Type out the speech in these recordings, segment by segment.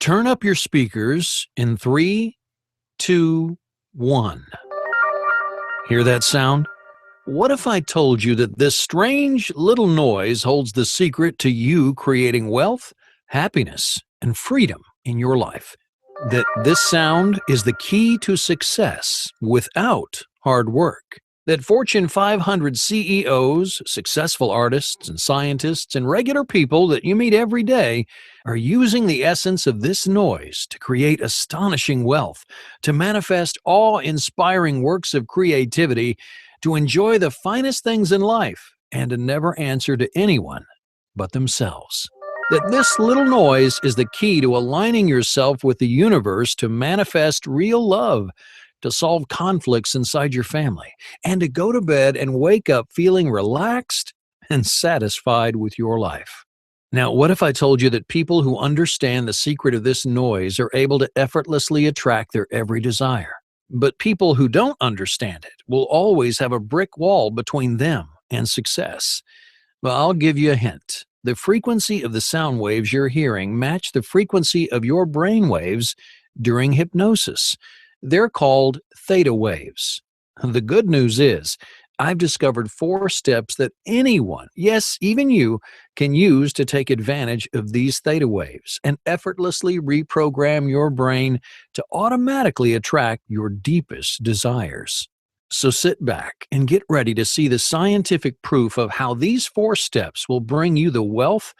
Turn up your speakers in three, two, one. Hear that sound? What if I told you that this strange little noise holds the secret to you creating wealth, happiness, and freedom in your life? That this sound is the key to success without hard work. That Fortune 500 CEOs, successful artists and scientists, and regular people that you meet every day are using the essence of this noise to create astonishing wealth, to manifest awe-inspiring works of creativity, to enjoy the finest things in life, and to never answer to anyone but themselves. That this little noise is the key to aligning yourself with the universe to manifest real love, to solve conflicts inside your family, and to go to bed and wake up feeling relaxed and satisfied with your life. Now, what if I told you that people who understand the secret of this noise are able to effortlessly attract their every desire? But people who don't understand it will always have a brick wall between them and success. Well, I'll give you a hint. The frequency of the sound waves you're hearing match the frequency of your brain waves during hypnosis. They're called theta waves. The good news is, I've discovered 4 steps that anyone, yes, even you, can use to take advantage of these theta waves and effortlessly reprogram your brain to automatically attract your deepest desires. So sit back and get ready to see the scientific proof of how these 4 steps will bring you the wealth,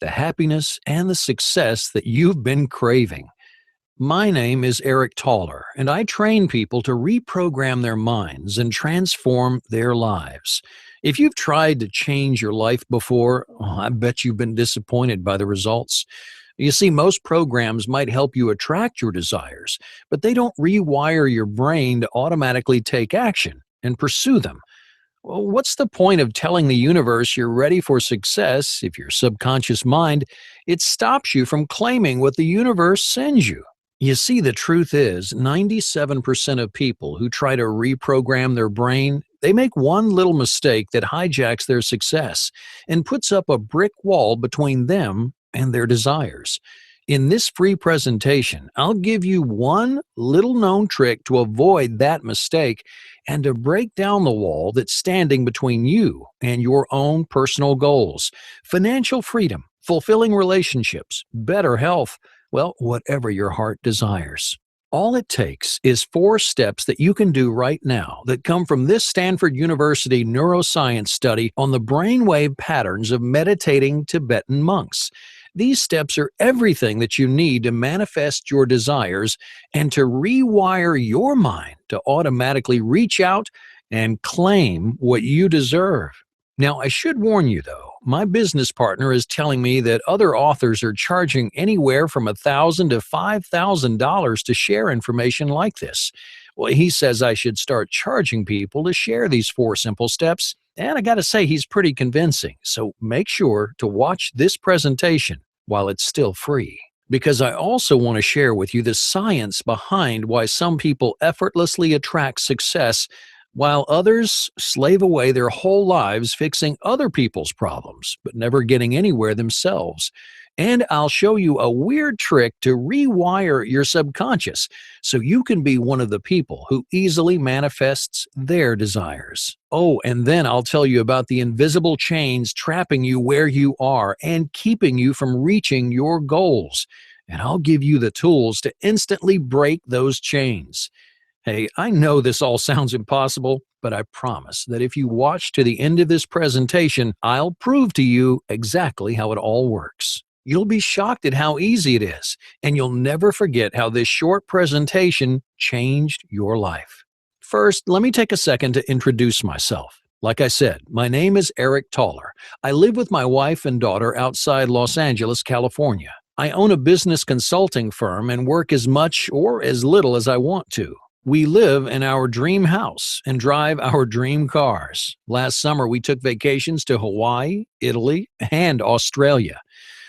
the happiness, and the success that you've been craving. My name is Eric Toller, and I train people to reprogram their minds and transform their lives. If you've tried to change your life before, I bet you've been disappointed by the results. You see, most programs might help you attract your desires, but they don't rewire your brain to automatically take action and pursue them. Well, what's the point of telling the universe you're ready for success if your subconscious mind, it stops you from claiming what the universe sends you? You see, the truth is, 97% of people who try to reprogram their brain, they make one little mistake that hijacks their success and puts up a brick wall between them and their desires. In this free presentation, I'll give you one little known trick to avoid that mistake and to break down the wall that's standing between you and your own personal goals, financial freedom, fulfilling relationships, better health, well, whatever your heart desires. All it takes is 4 steps that you can do right now that come from this Stanford University neuroscience study on the brainwave patterns of meditating Tibetan monks. These steps are everything that you need to manifest your desires and to rewire your mind to automatically reach out and claim what you deserve. Now, I should warn you, though, my business partner is telling me that other authors are charging anywhere from $1,000 to $5,000 to share information like this. Well, he says I should start charging people to share these 4 simple steps, and I gotta say he's pretty convincing, so make sure to watch this presentation while it's still free. Because I also want to share with you the science behind why some people effortlessly attract success while others slave away their whole lives fixing other people's problems, but never getting anywhere themselves. And I'll show you a weird trick to rewire your subconscious so you can be one of the people who easily manifests their desires. Oh, and then I'll tell you about the invisible chains trapping you where you are and keeping you from reaching your goals. And I'll give you the tools to instantly break those chains. Hey, I know this all sounds impossible, but I promise that if you watch to the end of this presentation, I'll prove to you exactly how it all works. You'll be shocked at how easy it is, and you'll never forget how this short presentation changed your life. First, let me take a second to introduce myself. Like I said, my name is Eric Toller. I live with my wife and daughter outside Los Angeles, California. I own a business consulting firm and work as much or as little as I want to. We live in our dream house and drive our dream cars. Last summer, we took vacations to Hawaii, Italy, and Australia.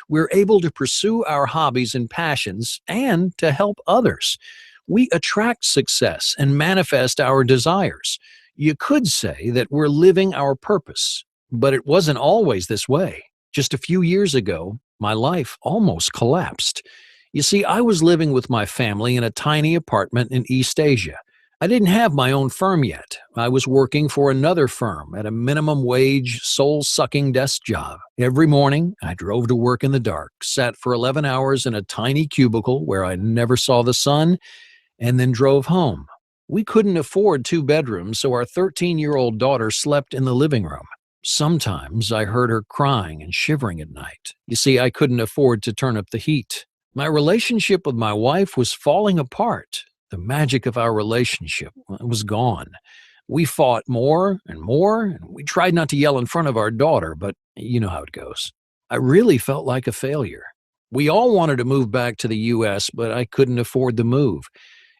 We're able to pursue our hobbies and passions and to help others. We attract success and manifest our desires. You could say that we're living our purpose, but it wasn't always this way. Just a few years ago, my life almost collapsed. You see, I was living with my family in a tiny apartment in East Asia. I didn't have my own firm yet. I was working for another firm at a minimum wage, soul sucking desk job. Every morning, I drove to work in the dark, sat for 11 hours in a tiny cubicle where I never saw the sun, and then drove home. We couldn't afford two bedrooms, so our 13-year-old daughter slept in the living room. Sometimes I heard her crying and shivering at night. You see, I couldn't afford to turn up the heat. My relationship with my wife was falling apart. The magic of our relationship was gone. We fought more and more, and we tried not to yell in front of our daughter, but you know how it goes. I really felt like a failure. We all wanted to move back to the U.S., but I couldn't afford the move.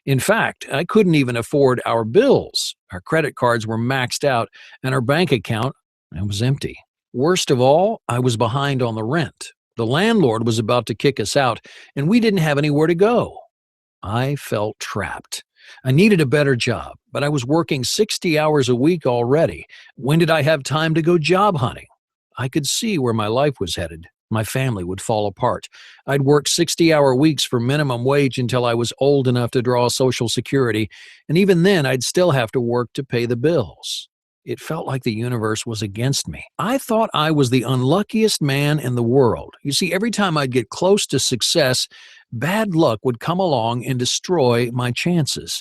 In fact, I couldn't even afford our bills. Our credit cards were maxed out, and our bank account was empty. Worst of all, I was behind on the rent. The landlord was about to kick us out, and we didn't have anywhere to go. I felt trapped. I needed a better job, but I was working 60 hours a week already. When did I have time to go job hunting? I could see where my life was headed. My family would fall apart. I'd work 60-hour weeks for minimum wage until I was old enough to draw Social Security, and even then I'd still have to work to pay the bills. It felt like the universe was against me. I thought I was the unluckiest man in the world. You see, every time I'd get close to success, bad luck would come along and destroy my chances.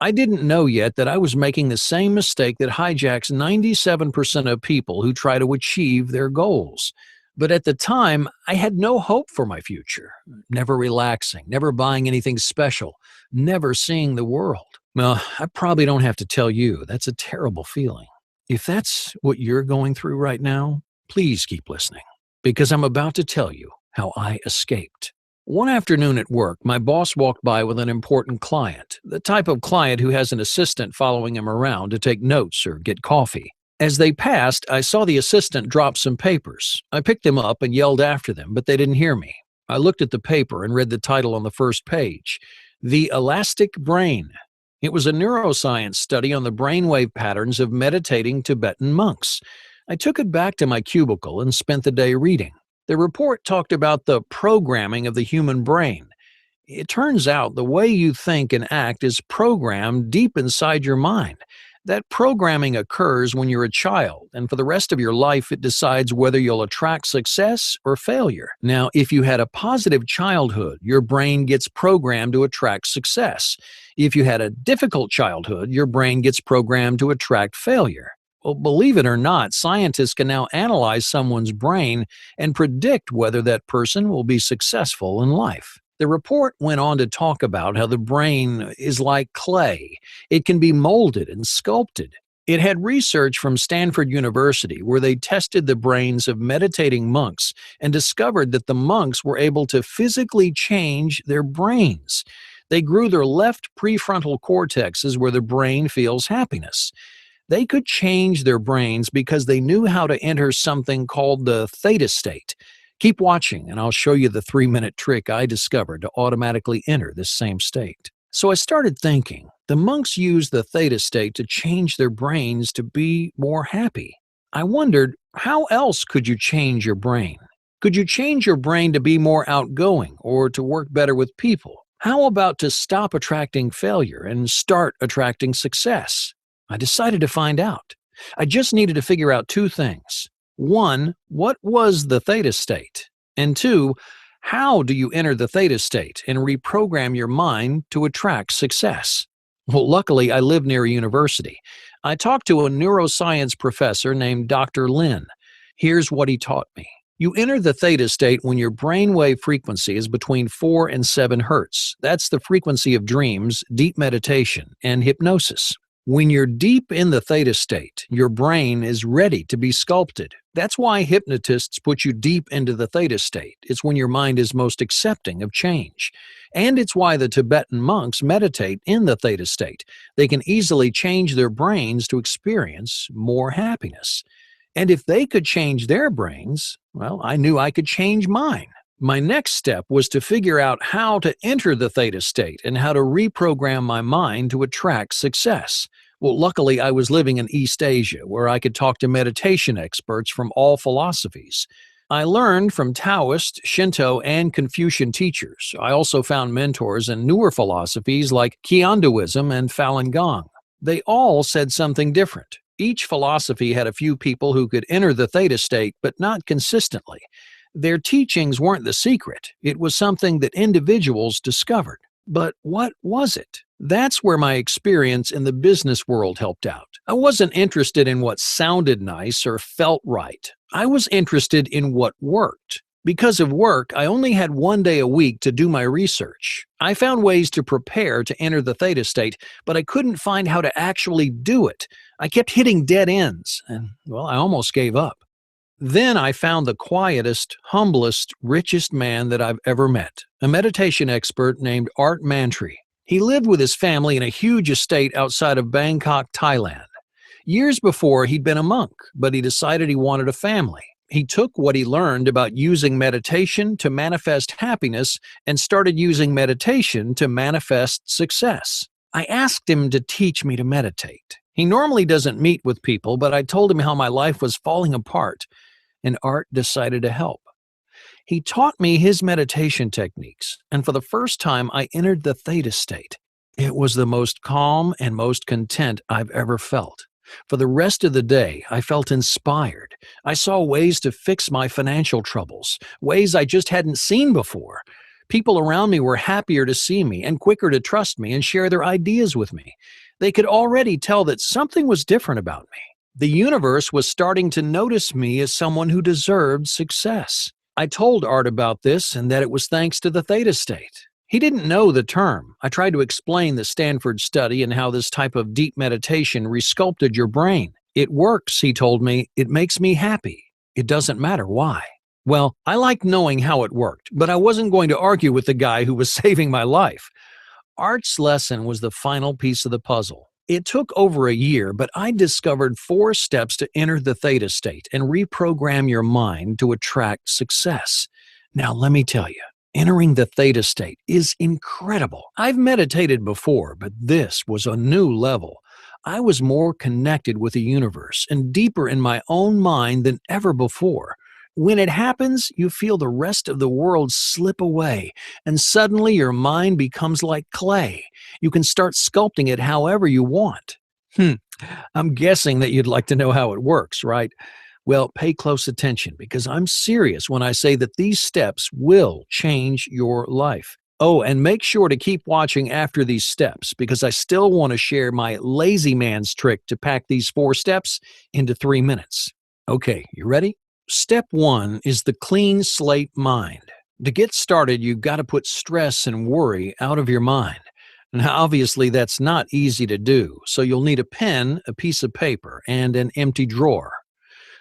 I didn't know yet that I was making the same mistake that hijacks 97% of people who try to achieve their goals. But at the time, I had no hope for my future. Never relaxing, never buying anything special, never seeing the world. Well, I probably don't have to tell you, that's a terrible feeling. If that's what you're going through right now, please keep listening, because I'm about to tell you how I escaped. One afternoon at work, my boss walked by with an important client, the type of client who has an assistant following him around to take notes or get coffee. As they passed, I saw the assistant drop some papers. I picked them up and yelled after them, but they didn't hear me. I looked at the paper and read the title on the first page, The Elastic Brain. It was a neuroscience study on the brainwave patterns of meditating Tibetan monks. I took it back to my cubicle and spent the day reading. The report talked about the programming of the human brain. It turns out the way you think and act is programmed deep inside your mind. That programming occurs when you're a child, and for the rest of your life, it decides whether you'll attract success or failure. Now, if you had a positive childhood, your brain gets programmed to attract success. If you had a difficult childhood, your brain gets programmed to attract failure. Well, believe it or not, scientists can now analyze someone's brain and predict whether that person will be successful in life. The report went on to talk about how the brain is like clay. It can be molded and sculpted. It had research from Stanford University where they tested the brains of meditating monks and discovered that the monks were able to physically change their brains. They grew their left prefrontal cortexes where the brain feels happiness. They could change their brains because they knew how to enter something called the theta state. Keep watching, and I'll show you the 3-minute trick I discovered to automatically enter this same state. So I started thinking, the monks used the theta state to change their brains to be more happy. I wondered, how else could you change your brain? Could you change your brain to be more outgoing or to work better with people? How about to stop attracting failure and start attracting success? I decided to find out. I just needed to figure out two things. One, what was the theta state? And two, how do you enter the theta state and reprogram your mind to attract success? Well, luckily, I live near a university. I talked to a neuroscience professor named Dr. Lin. Here's what he taught me. You enter the theta state when your brainwave frequency is between 4 and 7 hertz. That's the frequency of dreams, deep meditation, and hypnosis. When you're deep in the theta state, your brain is ready to be sculpted. That's why hypnotists put you deep into the theta state. It's when your mind is most accepting of change. And it's why the Tibetan monks meditate in the theta state. They can easily change their brains to experience more happiness. And if they could change their brains, well, I knew I could change mine. My next step was to figure out how to enter the theta state and how to reprogram my mind to attract success. Well, luckily, I was living in East Asia, where I could talk to meditation experts from all philosophies. I learned from Taoist, Shinto, and Confucian teachers. I also found mentors in newer philosophies like Qiandoism and Falun Gong. They all said something different. Each philosophy had a few people who could enter the theta state, but not consistently. Their teachings weren't the secret, it was something that individuals discovered. But what was it? That's where my experience in the business world helped out. I wasn't interested in what sounded nice or felt right. I was interested in what worked. Because of work, I only had 1 day a week to do my research. I found ways to prepare to enter the theta state, but I couldn't find how to actually do it. I kept hitting dead ends, and, well, I almost gave up. Then I found the quietest, humblest, richest man that I've ever met, a meditation expert named Art Mantri. He lived with his family in a huge estate outside of Bangkok, Thailand. Years before, he'd been a monk, but he decided he wanted a family. He took what he learned about using meditation to manifest happiness and started using meditation to manifest success. I asked him to teach me to meditate. He normally doesn't meet with people, but I told him how my life was falling apart, and Art decided to help. He taught me his meditation techniques, and for the first time, I entered the theta state. It was the most calm and most content I've ever felt. For the rest of the day, I felt inspired. I saw ways to fix my financial troubles, ways I just hadn't seen before. People around me were happier to see me and quicker to trust me and share their ideas with me. They could already tell that something was different about me. The universe was starting to notice me as someone who deserved success. I told Art about this and that it was thanks to the theta state. He didn't know the term. I tried to explain the Stanford study and how this type of deep meditation resculpted your brain. It works, he told me. It makes me happy. It doesn't matter why. Well, I liked knowing how it worked, but I wasn't going to argue with the guy who was saving my life. Art's lesson was the final piece of the puzzle. It took over a year, but I discovered 4 steps to enter the theta state and reprogram your mind to attract success. Now, let me tell you, entering the theta state is incredible. I've meditated before, but this was a new level. I was more connected with the universe and deeper in my own mind than ever before. When it happens, you feel the rest of the world slip away, and suddenly your mind becomes like clay. You can start sculpting it however you want. I'm guessing that you'd like to know how it works, right? Well, pay close attention because I'm serious when I say that these steps will change your life. Oh, and make sure to keep watching after these steps because I still want to share my lazy man's trick to pack these 4 steps into 3 minutes. Okay, you ready? Step 1 is the clean slate mind. To get started, you've got to put stress and worry out of your mind. Now, obviously, that's not easy to do, so you'll need a pen, a piece of paper, and an empty drawer.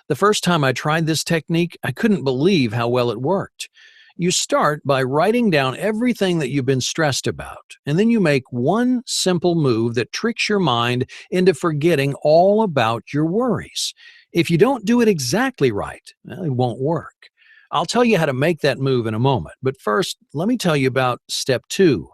The first time I tried this technique, I couldn't believe how well it worked. You start by writing down everything that you've been stressed about, and then you make one simple move that tricks your mind into forgetting all about your worries. If you don't do it exactly right, well, it won't work. I'll tell you how to make that move in a moment, but first, let me tell you about step 2,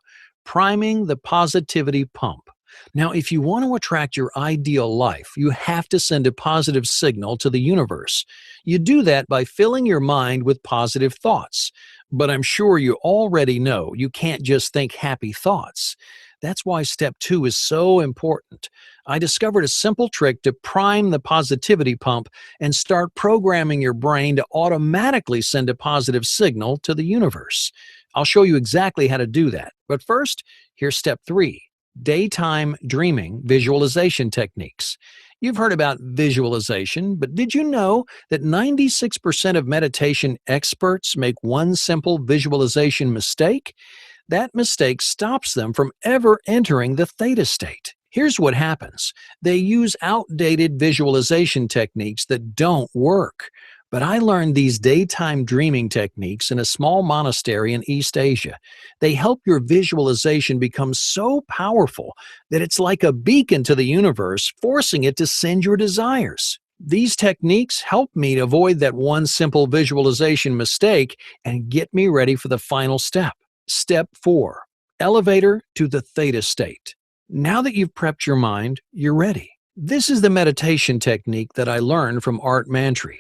priming the positivity pump. Now, if you want to attract your ideal life, you have to send a positive signal to the universe. You do that by filling your mind with positive thoughts. But I'm sure you already know you can't just think happy thoughts. That's why step 2 is so important. I discovered a simple trick to prime the positivity pump and start programming your brain to automatically send a positive signal to the universe. I'll show you exactly how to do that. But first, here's step 3. Daytime dreaming visualization techniques. You've heard about visualization, but did you know that 96% of meditation experts make one simple visualization mistake? That mistake stops them from ever entering the theta state. Here's what happens. They use outdated visualization techniques that don't work. But I learned these daytime dreaming techniques in a small monastery in East Asia. They help your visualization become so powerful that it's like a beacon to the universe, forcing it to send your desires. These techniques help me to avoid that one simple visualization mistake and get me ready for the final step. Step 4. Elevator to the theta state. Now that you've prepped your mind, you're ready. This is the meditation technique that I learned from Art Mantri.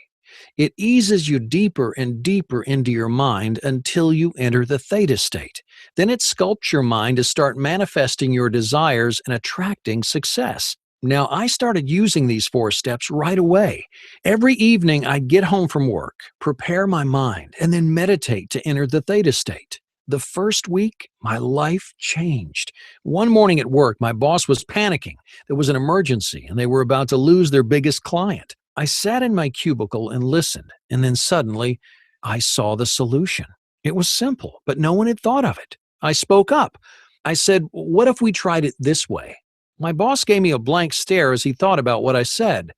It eases you deeper and deeper into your mind until you enter the theta state. Then it sculpts your mind to start manifesting your desires and attracting success. Now, I started using these 4 steps right away. Every evening, I'd get home from work, prepare my mind, and then meditate to enter the theta state. The first week, my life changed. One morning at work, my boss was panicking. There was an emergency, and they were about to lose their biggest client. I sat in my cubicle and listened, and then suddenly, I saw the solution. It was simple, but no one had thought of it. I spoke up. I said, "What if we tried it this way?" My boss gave me a blank stare as he thought about what I said.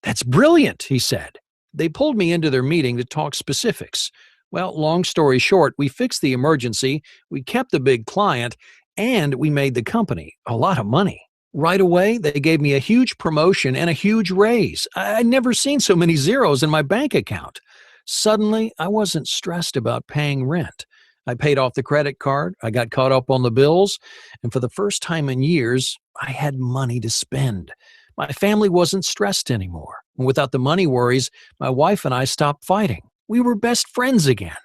"That's brilliant," he said. They pulled me into their meeting to talk specifics. Well, long story short, we fixed the emergency, we kept the big client, and we made the company a lot of money. Right away, they gave me a huge promotion and a huge raise. I'd never seen so many zeros in my bank account. Suddenly, I wasn't stressed about paying rent. I paid off the credit card, I got caught up on the bills, and for the first time in years, I had money to spend. My family wasn't stressed anymore. And without the money worries, my wife and I stopped fighting. We were best friends again.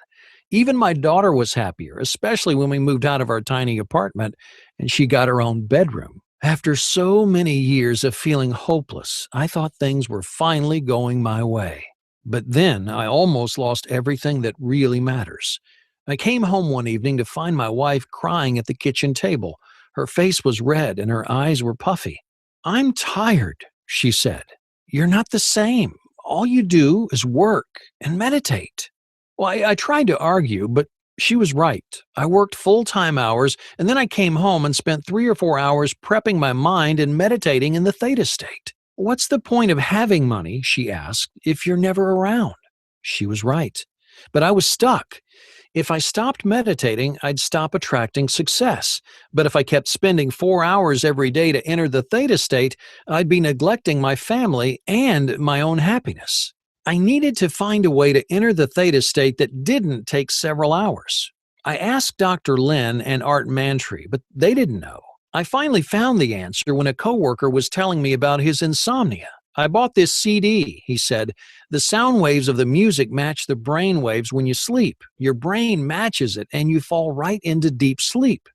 Even my daughter was happier, especially when we moved out of our tiny apartment and she got her own bedroom. After so many years of feeling hopeless, I thought things were finally going my way. But then I almost lost everything that really matters. I came home one evening to find my wife crying at the kitchen table. Her face was red and her eyes were puffy. "I'm tired," she said. "You're not the same. All you do is work and meditate." Well, I tried to argue, but she was right. I worked full-time hours, and then I came home and spent 3 or 4 hours prepping my mind and meditating in the theta state. "What's the point of having money," she asked, "if you're never around?" She was right. But I was stuck. If I stopped meditating, I'd stop attracting success. But if I kept spending 4 hours every day to enter the theta state, I'd be neglecting my family and my own happiness. I needed to find a way to enter the theta state that didn't take several hours. I asked Dr. Lin and Art Mantry, but they didn't know. I finally found the answer when a coworker was telling me about his insomnia. "I bought this CD," he said. "The sound waves of the music match the brain waves when you sleep. Your brain matches it and you fall right into deep sleep."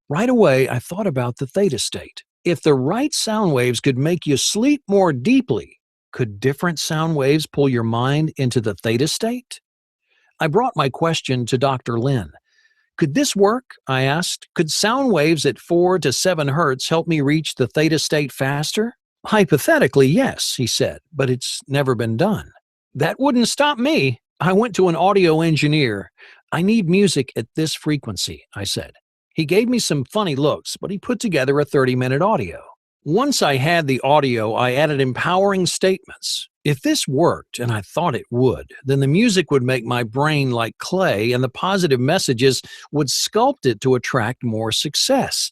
Right away, I thought about the theta state. If the right sound waves could make you sleep more deeply, could different sound waves pull your mind into the theta state? I brought my question to Dr. Lin. "Could this work?" I asked. "Could sound waves at 4 to 7 hertz help me reach the theta state faster?" "Hypothetically, yes," he said, "but it's never been done." That wouldn't stop me. I went to an audio engineer. "I need music at this frequency," I said. He gave me some funny looks, but he put together a 30-minute audio. Once I had the audio, I added empowering statements. If this worked, and I thought it would, then the music would make my brain like clay, and the positive messages would sculpt it to attract more success.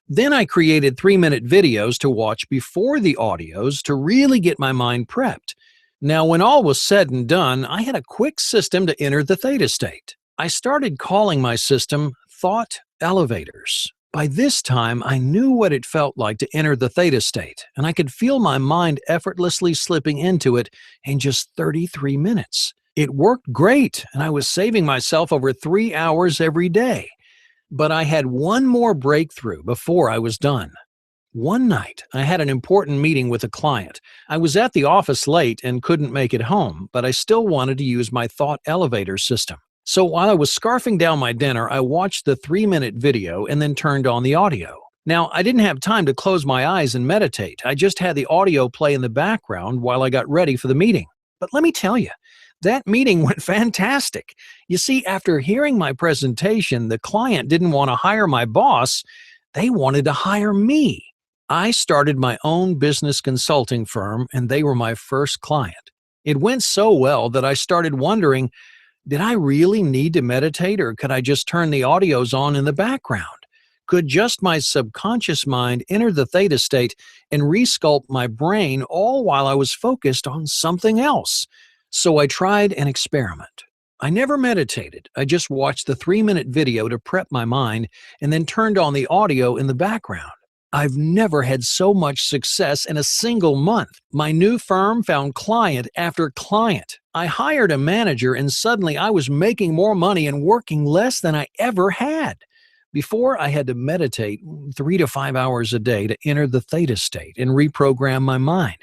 Then I created 3-minute videos to watch before the audios to really get my mind prepped. Now, when all was said and done, I had a quick system to enter the theta state. I started calling my system Thought Elevators. By this time, I knew what it felt like to enter the theta state, and I could feel my mind effortlessly slipping into it in just 33 minutes. It worked great, and I was saving myself over 3 hours every day. But I had one more breakthrough before I was done. One night, I had an important meeting with a client. I was at the office late and couldn't make it home, but I still wanted to use my thought elevator system. So while I was scarfing down my dinner, I watched the 3-minute video and then turned on the audio. Now, I didn't have time to close my eyes and meditate. I just had the audio play in the background while I got ready for the meeting. But let me tell you, that meeting went fantastic. You see, after hearing my presentation, the client didn't want to hire my boss. They wanted to hire me. I started my own business consulting firm, and they were my first client. It went so well that I started wondering, did I really need to meditate, or could I just turn the audios on in the background? Could just my subconscious mind enter the theta state and resculpt my brain all while I was focused on something else? So I tried an experiment. I never meditated. I just watched the 3-minute video to prep my mind and then turned on the audio in the background. I've never had so much success in a single month. My new firm found client after client. I hired a manager and suddenly I was making more money and working less than I ever had. Before, I had to meditate 3 to 5 hours a day to enter the theta state and reprogram my mind.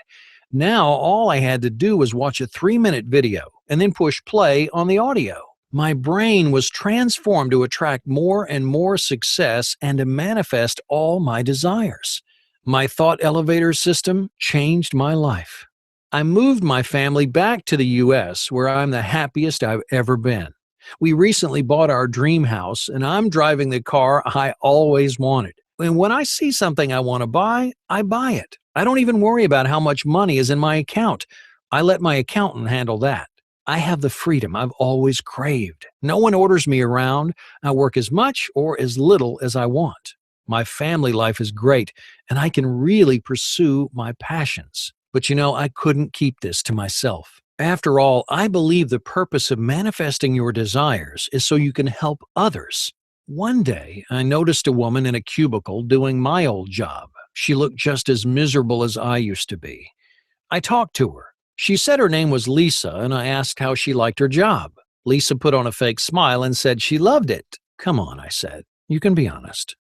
Now, all I had to do was watch a 3-minute video and then push play on the audio. My brain was transformed to attract more and more success and to manifest all my desires. My thought elevator system changed my life. I moved my family back to the US, where I'm the happiest I've ever been. We recently bought our dream house, and I'm driving the car I always wanted. And when I see something I want to buy, I buy it. I don't even worry about how much money is in my account. I let my accountant handle that. I have the freedom I've always craved. No one orders me around. I work as much or as little as I want. My family life is great, and I can really pursue my passions. But I couldn't keep this to myself. After all, I believe the purpose of manifesting your desires is so you can help others. One day, I noticed a woman in a cubicle doing my old job. She looked just as miserable as I used to be. I talked to her. She said her name was Lisa, and I asked how she liked her job. Lisa put on a fake smile and said she loved it. Come on, I said. You can be honest.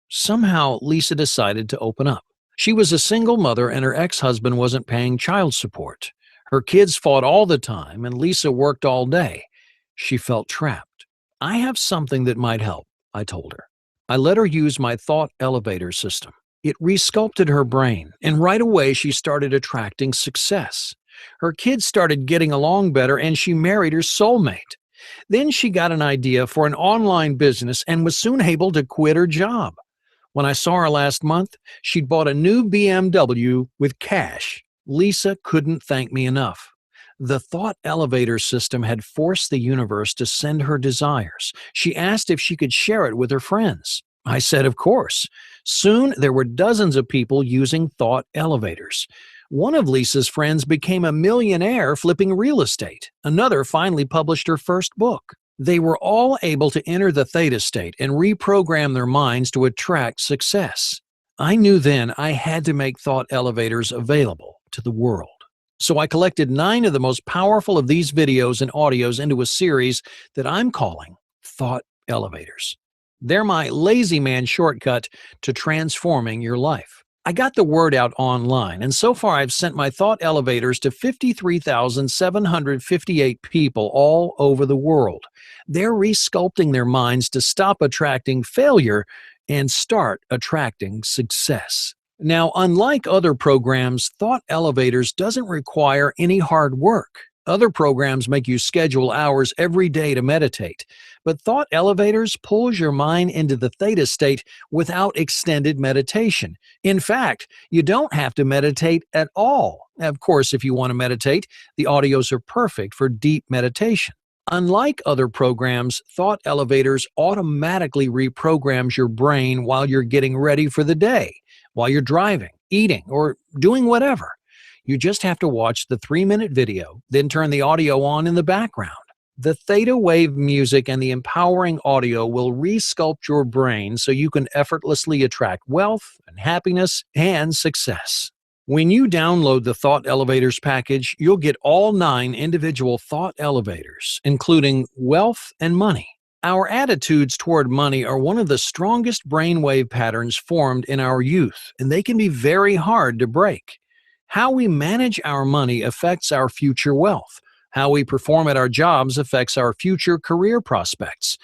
Somehow, Lisa decided to open up. She was a single mother and her ex-husband wasn't paying child support. Her kids fought all the time and Lisa worked all day. She felt trapped. I have something that might help, I told her. I let her use my thought elevator system. It resculpted her brain, and right away she started attracting success. Her kids started getting along better and she married her soulmate. Then she got an idea for an online business and was soon able to quit her job. When I saw her last month, she'd bought a new BMW with cash. Lisa couldn't thank me enough. The thought elevator system had forced the universe to send her desires. She asked if she could share it with her friends. I said, of course. Soon there were dozens of people using thought elevators. One of Lisa's friends became a millionaire flipping real estate. Another finally published her first book. They were all able to enter the theta state and reprogram their minds to attract success. I knew then I had to make thought elevators available to the world. So I collected 9 of the most powerful of these videos and audios into a series that I'm calling Thought Elevators. They're my lazy man shortcut to transforming your life. I got the word out online, and so far I've sent my thought elevators to 53,758 people all over the world. They're resculpting their minds to stop attracting failure and start attracting success. Now, unlike other programs, Thought Elevators doesn't require any hard work. Other programs make you schedule hours every day to meditate, but Thought Elevators pulls your mind into the theta state without extended meditation. In fact, you don't have to meditate at all. Of course, if you want to meditate, the audios are perfect for deep meditation. Unlike other programs, Thought Elevators automatically reprograms your brain while you're getting ready for the day, while you're driving, eating, or doing whatever. You just have to watch the 3-minute video, then turn the audio on in the background. The theta wave music and the empowering audio will resculpt your brain so you can effortlessly attract wealth and happiness and success. When you download the Thought Elevators package, you'll get all 9 individual thought elevators, including wealth and money. Our attitudes toward money are one of the strongest brainwave patterns formed in our youth, and they can be very hard to break. How we manage our money affects our future wealth. How we perform at our jobs affects our future career prospects.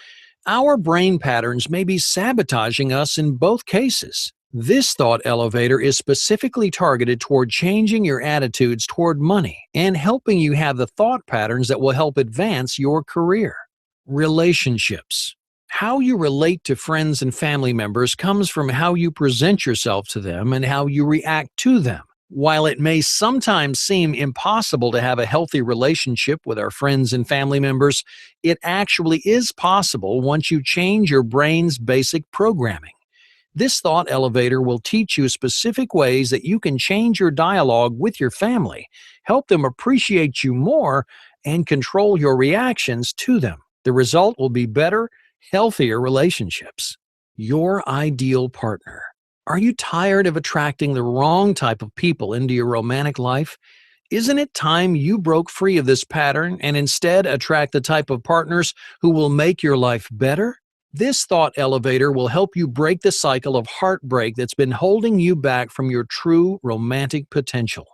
Our brain patterns may be sabotaging us in both cases. This thought elevator is specifically targeted toward changing your attitudes toward money and helping you have the thought patterns that will help advance your career. Relationships. How you relate to friends and family members comes from how you present yourself to them and how you react to them. While it may sometimes seem impossible to have a healthy relationship with our friends and family members, it actually is possible once you change your brain's basic programming. This thought elevator will teach you specific ways that you can change your dialogue with your family, help them appreciate you more, and control your reactions to them. The result will be better, healthier relationships. Your ideal partner. Are you tired of attracting the wrong type of people into your romantic life? Isn't it time you broke free of this pattern and instead attract the type of partners who will make your life better? This thought elevator will help you break the cycle of heartbreak that's been holding you back from your true romantic potential.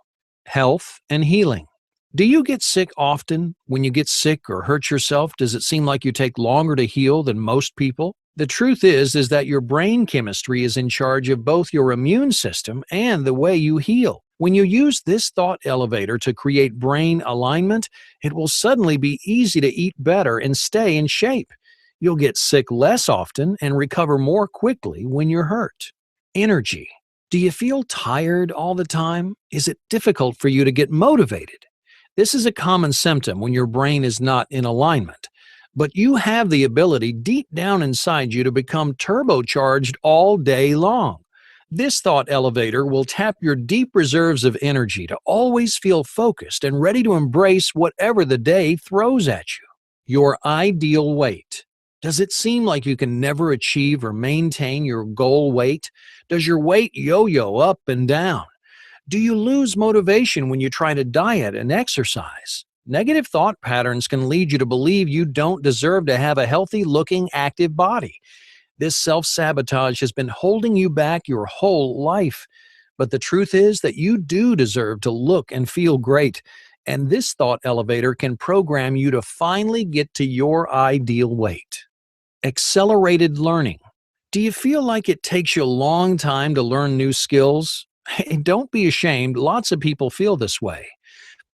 Health and healing. Do you get sick often? When you get sick or hurt yourself, does it seem like you take longer to heal than most people? The truth is that your brain chemistry is in charge of both your immune system and the way you heal. When you use this thought elevator to create brain alignment, it will suddenly be easy to eat better and stay in shape. You'll get sick less often and recover more quickly when you're hurt. Energy. Do you feel tired all the time? Is it difficult for you to get motivated? This is a common symptom when your brain is not in alignment. But you have the ability deep down inside you to become turbocharged all day long. This thought elevator will tap your deep reserves of energy to always feel focused and ready to embrace whatever the day throws at you. Your ideal weight. Does it seem like you can never achieve or maintain your goal weight? Does your weight yo-yo up and down? Do you lose motivation when you try to diet and exercise? Negative thought patterns can lead you to believe you don't deserve to have a healthy looking, active body. This self sabotage has been holding you back your whole life. But the truth is that you do deserve to look and feel great. And this thought elevator can program you to finally get to your ideal weight. Accelerated learning. Do you feel like it takes you a long time to learn new skills? Hey, don't be ashamed, lots of people feel this way.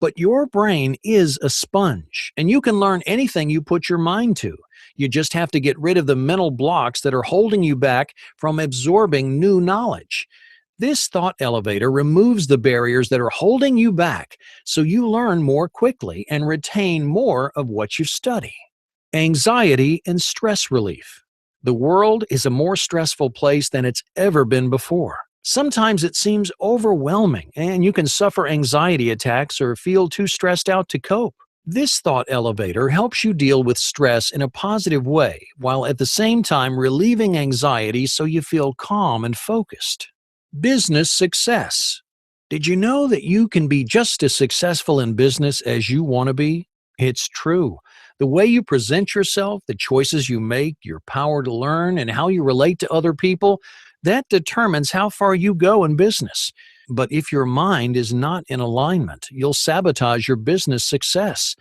But your brain is a sponge, and you can learn anything you put your mind to. You just have to get rid of the mental blocks that are holding you back from absorbing new knowledge. This thought elevator removes the barriers that are holding you back so you learn more quickly and retain more of what you study. Anxiety and stress relief. The world is a more stressful place than it's ever been before. Sometimes it seems overwhelming, and you can suffer anxiety attacks or feel too stressed out to cope. This thought elevator helps you deal with stress in a positive way, while at the same time relieving anxiety so you feel calm and focused. Business success. Did you know that you can be just as successful in business as you want to be? It's true. The way you present yourself, the choices you make, your power to learn, and how you relate to other people, that determines how far you go in business. But if your mind is not in alignment, you'll sabotage your business success.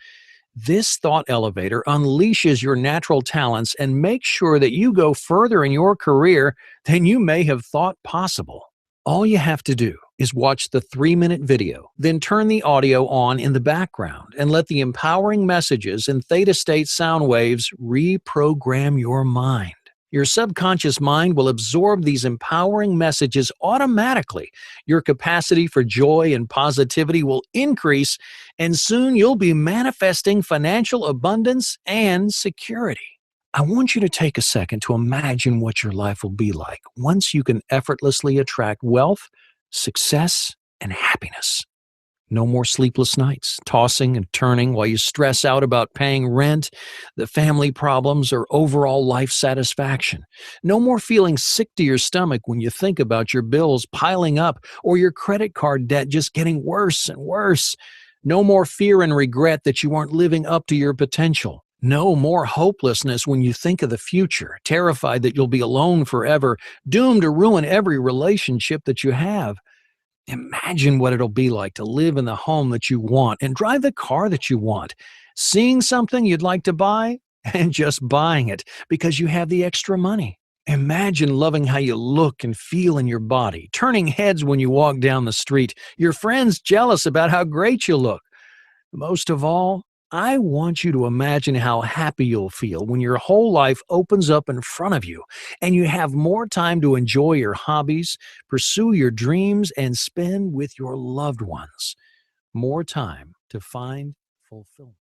This thought elevator unleashes your natural talents and makes sure that you go further in your career than you may have thought possible. All you have to do is watch the 3-minute video, then turn the audio on in the background and let the empowering messages and theta state sound waves reprogram your mind. Your subconscious mind will absorb these empowering messages automatically. Your capacity for joy and positivity will increase, and soon you'll be manifesting financial abundance and security. I want you to take a second to imagine what your life will be like once you can effortlessly attract wealth, success, and happiness. No more sleepless nights, tossing and turning while you stress out about paying rent, the family problems, or overall life satisfaction. No more feeling sick to your stomach when you think about your bills piling up or your credit card debt just getting worse and worse. No more fear and regret that you aren't living up to your potential. No more hopelessness when you think of the future, terrified that you'll be alone forever, doomed to ruin every relationship that you have. Imagine what it'll be like to live in the home that you want and drive the car that you want, seeing something you'd like to buy and just buying it because you have the extra money. Imagine loving how you look and feel in your body, turning heads when you walk down the street, your friends jealous about how great you look. Most of all, I want you to imagine how happy you'll feel when your whole life opens up in front of you and you have more time to enjoy your hobbies, pursue your dreams, and spend with your loved ones. More time to find fulfillment.